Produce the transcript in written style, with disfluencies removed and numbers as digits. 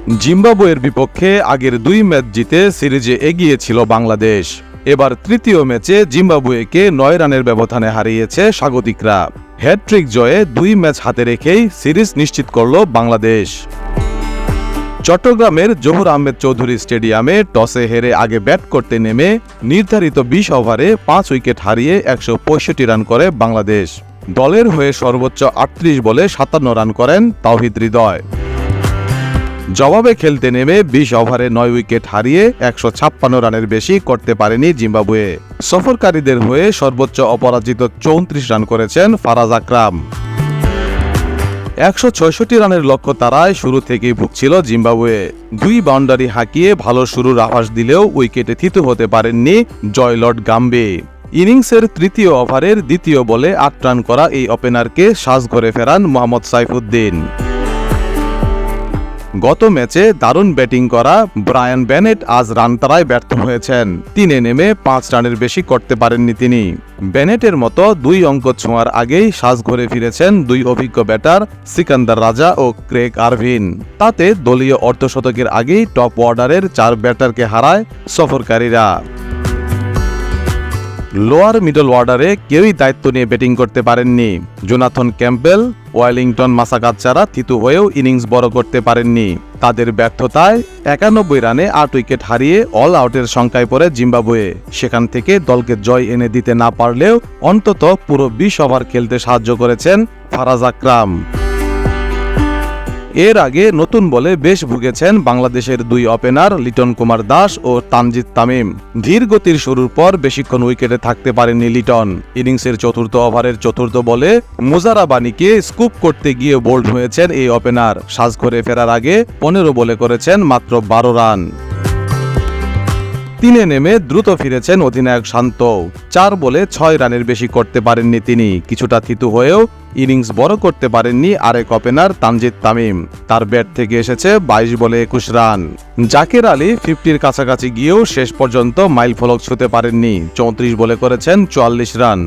জিম্বাবুয়ের বিপক্ষে আগের 2 ম্যাচ জিতে সিরিজে এগিয়ে ছিল বাংলাদেশ। এবার তৃতীয় ম্যাচে জিম্বাবুয়েকে 9 রানের ব্যবধানে হারিয়েছে স্বাগতিকরা। হ্যাটট্রিক জয়ে 2 ম্যাচ হাতে রেখেই সিরিজ নিশ্চিত করল বাংলাদেশ। চট্টগ্রামের জহুর আহমেদ চৌধুরী স্টেডিয়ামে টসে হেরে আগে ব্যাট করতে নেমে নির্ধারিত 20 ওভারে 5 উইকেট হারিয়ে 165 রান করে বাংলাদেশ। দলের হয়ে সর্বোচ্চ 38 বলে 57 রান করেন তাওহিদ হৃদয়। জবাবে খেলতে নেমে 20 ওভারে 9 উইকেট হারিয়ে 156 রানের বেশি করতে পারেনি জিম্বাবুয়ে। সফরকারীদের হয়ে সর্বোচ্চ অপরাজিত 34 রান করেছেন ফারাজ আকরাম। 166 রানের লক্ষ্য তারায় শুরু থেকেই ভুগছিল জিম্বাবুয়ে। 2 বাউন্ডারি হাঁকিয়ে ভালো শুরুর আভাস দিলেও উইকেটে থিতু হতে পারেননি জয়লর্ড গাম্বি। ইনিংসের তৃতীয় ওভারের দ্বিতীয় বলে 8 রান করা এই ওপেনারকে সাজঘরে ফেরান মোহাম্মদ সাইফুদ্দিন। গত ম্যাচে দারুণ ব্যাটিং করা ব্রায়ান বেনেট আজ রান তাড়ায় ব্যর্থ হয়েছেন। 3-এ নেমে 5 রানের বেশি করতে পারেননি তিনি। বেনেটের মতো 2 অঙ্ক ছোঁয়ার আগেই সাজঘরে ফিরেছেন 2 অভিজ্ঞ ব্যাটার সিকান্দার রাজা ও ক্রেগ আরভিন। তাতে দলীয় অর্ধশতকের আগেই টপ অর্ডারের 4 ব্যাটারকে হারায় সফরকারীরা। লোয়ার মিডল অর্ডারে কেউই দায়িত্ব নিয়ে ব্যাটিং করতে পারেননি। জোনাথন ক্যাম্পবেল, ওয়েলিংটন মাসাকাত ছাড়া থিতু হয়েও ইনিংস বড় করতে পারেননি। তাদের ব্যর্থতায় 91 রানে 8 উইকেট হারিয়ে অল আউটের সংখ্যায় পড়ে জিম্বাবুয়ে। সেখান থেকে দলকে জয় এনে দিতে না পারলেও অন্তত পুরো 20 ওভার খেলতে সাহায্য করেছেন ফারাজ আকরাম। এর আগে নতুন বলে বেশ ভুগেছেন বাংলাদেশের 2 ওপেনার লিটন কুমার দাস ও তানজিদ তামিম। ধীর গতির শুরুর পর বেশিক্ষণ উইকেটে থাকতে পারেননি লিটন। ইনিংসের চতুর্থ ওভারের চতুর্থ বলে মুজারাবানিকে স্কুপ করতে গিয়ে বোল্ড হয়েছেন এই ওপেনার। সাজঘরে ফেরার আগে 15 বলে করেছেন মাত্র 12 রান। 3-এ নেমে দ্রুত ফিরেছেন অধিনায়ক শান্ত। 4 বলে 6 রানের বেশি করতে পারেননি তিনি। কিছুটা থিতু হয়েও ইনিংস বড় করতে পারেননি আরেক ওপেনার তানজিদ তামিম। তার ব্যাট থেকে এসেছে 22 বলে 21 রান। জাকের আলী 50-র কাছাকাছি গিয়েও শেষ পর্যন্ত মাইল ফলক ছুঁতে পারেননি। 34 বলে করেছেন 44 রান।